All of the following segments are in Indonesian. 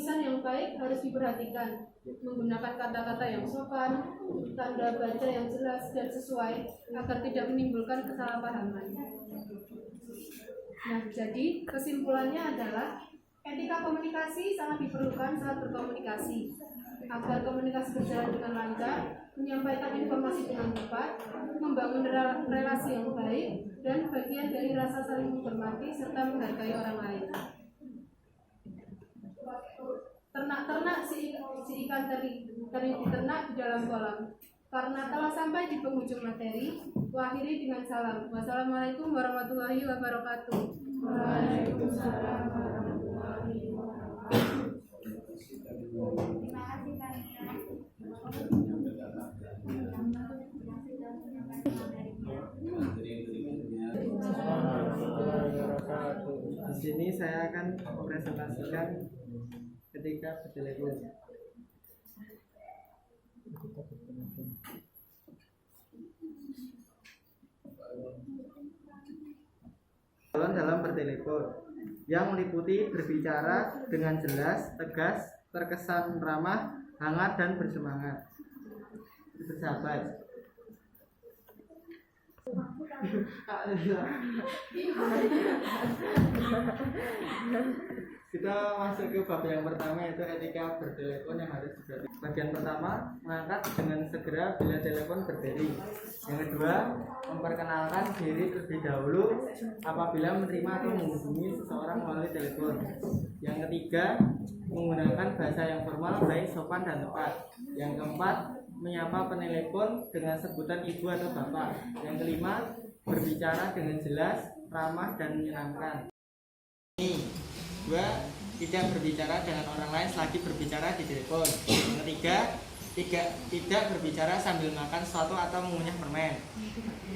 tulisan yang baik harus diperhatikan, menggunakan kata-kata yang sopan, tanda baca yang jelas dan sesuai agar tidak menimbulkan kesalahpahaman. Nah, jadi kesimpulannya adalah etika komunikasi sangat diperlukan saat berkomunikasi agar komunikasi berjalan dengan lancar, menyampaikan informasi dengan tepat, membangun relasi yang baik, dan bagian dari rasa saling menghormati serta menghargai orang lain. Ternak-ternak si ikan teri diternak di dalam kolam. Karena telah sampai di penghujung materi, akhiri dengan salam. Wassalamualaikum warahmatullahi wabarakatuh. Waalaikumsalam warahmatullahi wabarakatuh. Terima kasih kalian. Di sini saya akan mempresentasikan ketika bertelepon. Dalam bertelepon yang meliputi berbicara dengan jelas, tegas, terkesan ramah, hangat, dan bersemangat. Bersahabat. Kita masuk ke bab yang pertama, yaitu etika bertelepon yang harus diperhatikan. Bagian pertama, mengangkat dengan segera bila telepon berdering. Yang kedua, memperkenalkan diri terlebih dahulu apabila menerima atau menghubungi seseorang melalui telepon. Yang ketiga, menggunakan bahasa yang formal, baik, sopan, dan tepat. Yang keempat, menyapa penelepon dengan sebutan ibu atau bapak. Yang kelima, berbicara dengan jelas, ramah, dan menyenangkan. Ini dua, tidak berbicara dengan orang lain selagi berbicara di telepon. Yang ketiga, tidak berbicara sambil makan sesuatu atau mengunyah permen.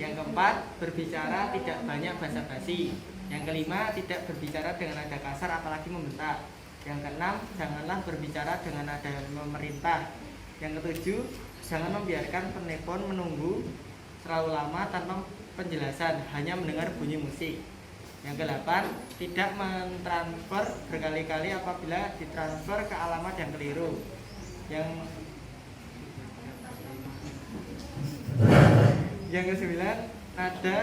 Yang keempat, berbicara tidak banyak basa-basi. Yang kelima, tidak berbicara dengan nada kasar apalagi membentak. Yang keenam, janganlah berbicara dengan nada memerintah. Yang ketujuh, jangan membiarkan penelpon menunggu terlalu lama tanpa penjelasan, hanya mendengar bunyi musik. Yang kedelapan, tidak mentransfer berkali-kali apabila ditransfer ke alamat yang keliru. Yang kesembilan, nada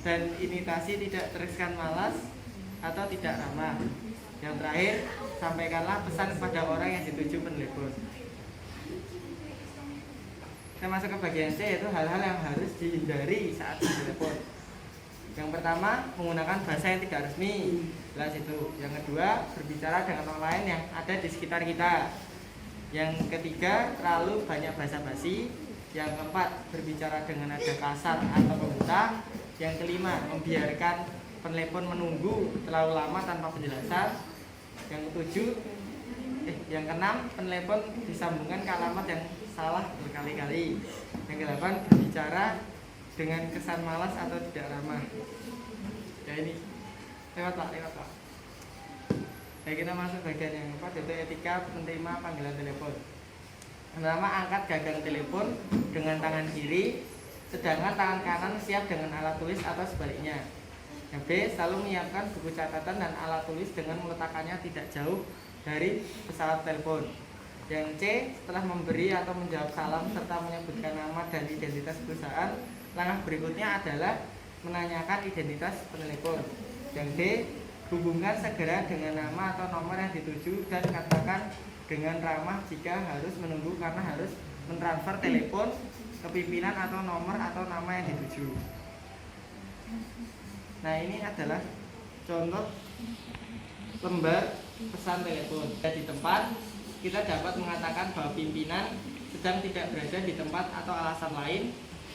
dan imitasi tidak terkesan malas atau tidak ramah. Yang terakhir, sampaikanlah pesan kepada orang yang dituju penelepon. Kita masuk ke bagian C, yaitu hal-hal yang harus dihindari saat bertelepon. Yang pertama, menggunakan bahasa yang tidak resmi, jelas itu. Yang kedua, berbicara dengan orang lain yang ada di sekitar kita. Yang ketiga, terlalu banyak basa-basi. Yang keempat, berbicara dengan nada kasar atau membentak. Yang kelima, membiarkan penelepon menunggu terlalu lama tanpa penjelasan. Yang keenam, penelepon disambungkan ke alamat yang salah berkali-kali. Yang kedelapan, berbicara dengan kesan malas atau tidak ramah. Ya ini lewat pak. Ya, kita masuk bagian yang keempat, yaitu etika menerima panggilan telepon. Pertama, angkat gagang telepon dengan tangan kiri, sedangkan tangan kanan siap dengan alat tulis atau sebaliknya. Yang B, selalu menyiapkan buku catatan dan alat tulis dengan meletakkannya tidak jauh dari pesawat telepon. Yang C, setelah memberi atau menjawab salam serta menyebutkan nama dan identitas perusahaan, langkah berikutnya adalah menanyakan identitas penelepon. Yang D, hubungkan segera dengan nama atau nomor yang dituju dan katakan dengan ramah jika harus menunggu karena harus mentransfer telepon ke pimpinan atau nomor atau nama yang dituju. Nah, ini adalah contoh lembar pesan telepon. Di tempat kita dapat mengatakan bahwa pimpinan sedang tidak berada di tempat atau alasan lain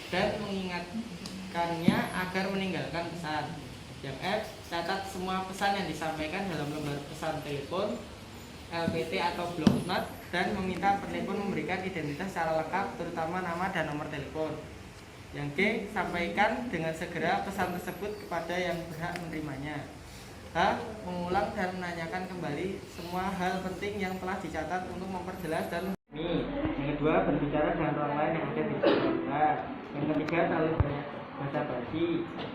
dan mengingatkannya agar meninggalkan pesan. Yang F, catat semua pesan yang disampaikan dalam lembar pesan telepon, LPT atau block note, dan meminta penelepon memberikan identitas secara lengkap, terutama nama dan nomor telepon. Yang G, sampaikan dengan segera pesan tersebut kepada yang berhak menerimanya. H, mengulang dan menanyakan kembali semua hal penting yang telah dicatat untuk memperjelas dan yang kedua, berbicara dengan orang lain yang ada di sekitar kita. Yang ketiga, terlalu banyak basa-basi.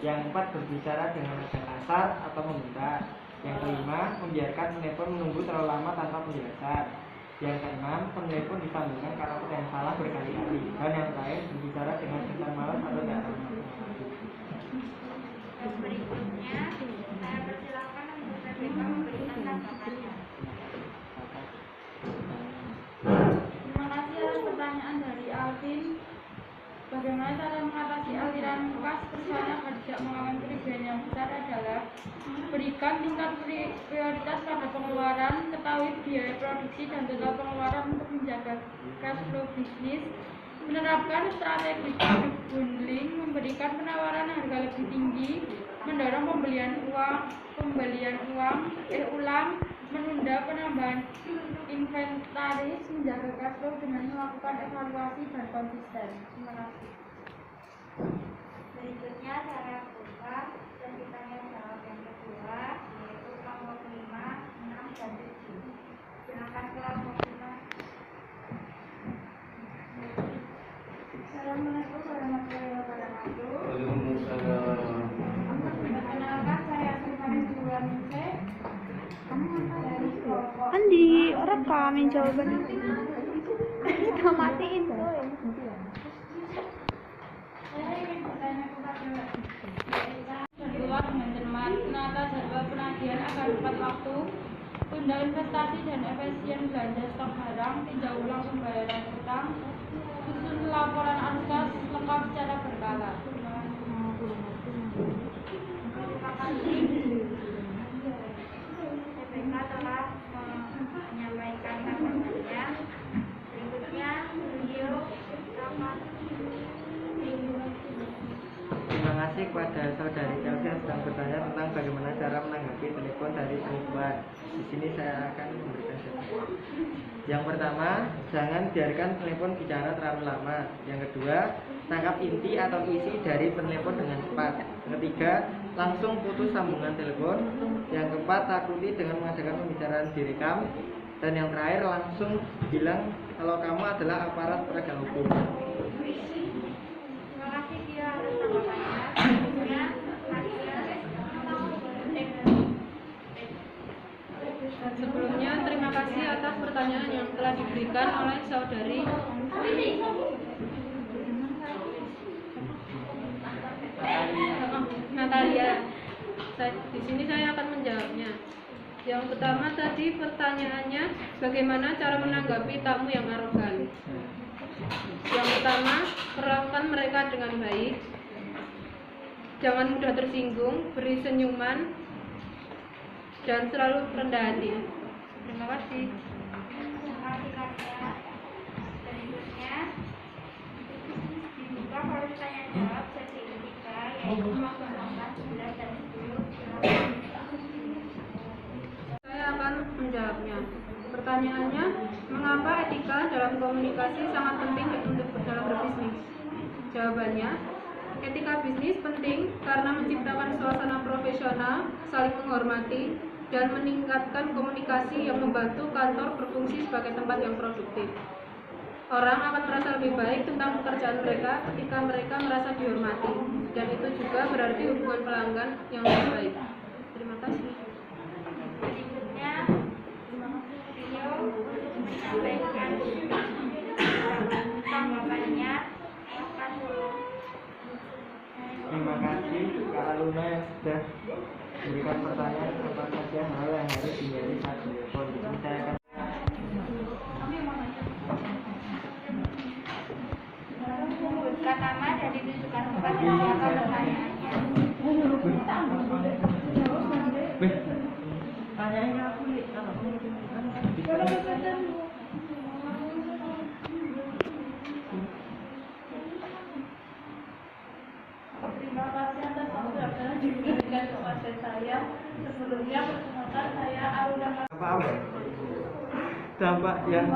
Yang keempat, berbicara dengan nada kasar atau membentak. Yang kelima, membiarkan penelpon menunggu terlalu lama tanpa penjelasan. Yang keenam, penelpon disambungkan karakter yang salah berkali-kali. Dan yang terakhir, berbicara dengan kesan malas atau tidak ramah. Dan berikutnya, saya persilakan untuk PPK memberikan tanggapannya. Terima kasih atas pertanyaan dari Alvin. Bagaimana cara mengatasi aliran kas perusahaan agar tidak mengalami kerugian yang besar adalah berikan tingkat prioritas pada pengeluaran, ketahui biaya produksi dan total pengeluaran untuk menjaga cash flow bisnis, menerapkan strategi produk bundling, memberikan penawaran harga lebih tinggi, mendorong pembelian ulang, menunda penambahan inventaris, menjaga cash flow dengan melakukan evaluasi dan konsisten. Terima kasih. Berikutnya saya buka sesi tanya jawab yang kedua, yaitu kelompok 5, 6, dan 7. Silakan kelompok 5. Assalamualaikum warahmatullahi wabarakatuh. Waalaikumsalam. Perkenalkan, saya Sulfanis Bulanise dari kelompok Andi, rekamin jawaban kita matiin tuh. Saya ingin bertanya kepada berdua dengan cermat, menata jadwal penagihan agar tepat waktu, tunda investasi dan efisien belanja stok barang, tinjau ulang pembayaran utang, susun laporan arus kas lengkap secara berkala. Terima kasih. PPK telah menyampaikan tanggapannya. Berikutnya, beliau akan Terima kasih kepada saudari Chelsea yang sedang bertanya tentang bagaimana cara menanggapi telepon dari perempuan. Di sini saya akan memberikan jawaban. Yang pertama, jangan biarkan telepon bicara terlalu lama. Yang kedua, tangkap inti atau isi dari penelpon dengan cepat. Yang ketiga, langsung putus sambungan telepon. Yang keempat, takuti dengan mengadakan pembicaraan direkam. Dan yang terakhir, langsung bilang kalau kamu adalah aparat penegak hukum. terima kasih dia atas tanggapannya. Berikutnya, Nadia. Sebelumnya, terima kasih atas pertanyaan yang telah diberikan oleh saudari Natalia. Di sini saya akan menjawabnya. Yang pertama tadi pertanyaannya, bagaimana cara menanggapi tamu yang arogan? Yang pertama, perlakukan mereka dengan baik. Jangan mudah tersinggung, beri senyuman, dan selalu rendah hati. Terima kasih. Terima kasih Nadia. Berikutnya, dibuka proses tanya jawab sesi ketiga, yaitu kelompok 11, 11, dan 10. Silakan. Saya akan menjawabnya. Pertanyaannya, mengapa etika dalam komunikasi sangat penting untuk dalam berbisnis? Jawabannya, etika bisnis penting karena menciptakan suasana profesional, saling menghormati, dan meningkatkan komunikasi yang membantu kantor berfungsi sebagai tempat yang produktif. Orang akan merasa lebih baik tentang pekerjaan mereka ketika mereka merasa dihormati, dan itu juga berarti hubungan pelanggan yang lebih baik. Terima kasih. Berikutnya, beliau untuk menyampaikan tanggapannya. Silakan. Terima kasih Kak Aluna yang sudah memberikan pertanyaan apa saja hal yang harus dihindari saat telepon. Di sini saya akan Menyebutkan nama dan ditujukan kepada siapa pertanyaannya. tanyain aku nih Terima kasih atas waktu yang diberikan kepada saya. Sebelumnya, perkenalkan saya Aluna. dampak yang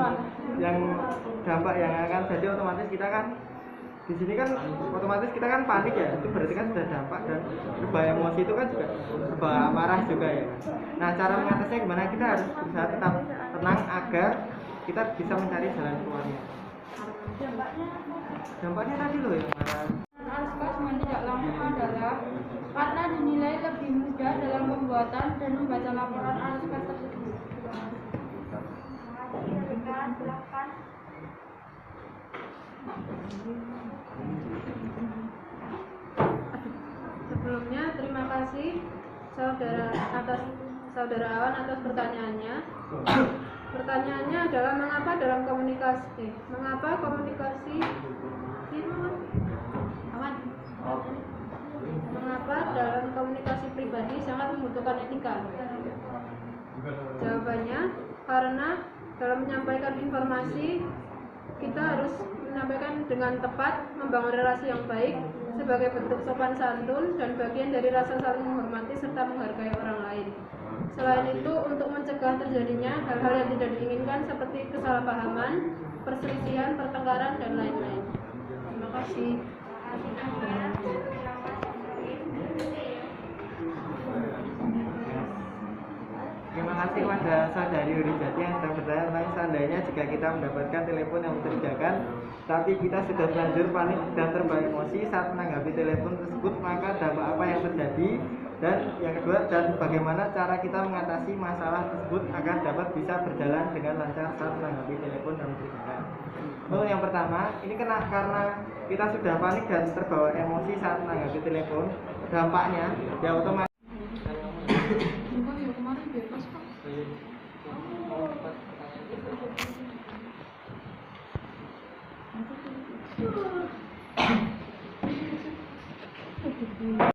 dampak yang akan jadi otomatis kita kan di sini kan otomatis kita kan panik ya, itu berarti kan sudah dampak, dan serba emosi itu kan juga serba marah juga ya. Nah, cara mengatasinya gimana? Kita harus berusaha tetap tenang agar kita bisa mencari jalan keluarnya. Dampaknya tadi loh yang marah. Arus kas dengan tidak langsung adalah karena dinilai lebih mudah mudah dalam pembuatan dan membaca laporan arus kas tersebut. Terima kasih rekan, silakan. Sebelumnya terima kasih saudara Awan atas pertanyaannya. Pertanyaannya adalah mengapa dalam komunikasi mengapa dalam komunikasi pribadi sangat membutuhkan etika? Jawabannya karena dalam menyampaikan informasi kita harus menyampaikan dengan tepat, membangun relasi yang baik sebagai bentuk sopan santun dan bagian dari rasa saling menghormati serta menghargai orang lain. Selain itu, untuk mencegah terjadinya hal-hal yang tidak diinginkan seperti kesalahpahaman, perselisihan, pertengkaran, dan lain-lain. Terima kasih. Terima kasih kepada saudari Urijati yang sudah bertanya tentang seandainya jika kita mendapatkan telepon yang mencurigakan, tapi kita sudah terlanjur panik dan terbawa emosi saat menanggapi telepon tersebut, maka dampak apa yang terjadi? Dan yang kedua, dan bagaimana cara kita mengatasi masalah tersebut agar dapat bisa berjalan dengan lancar saat menanggapi telepon yang mencurigakan. Untuk yang pertama, ini karena kita sudah panik dan terbawa emosi saat menanggapi telepon, dampaknya ya otomatis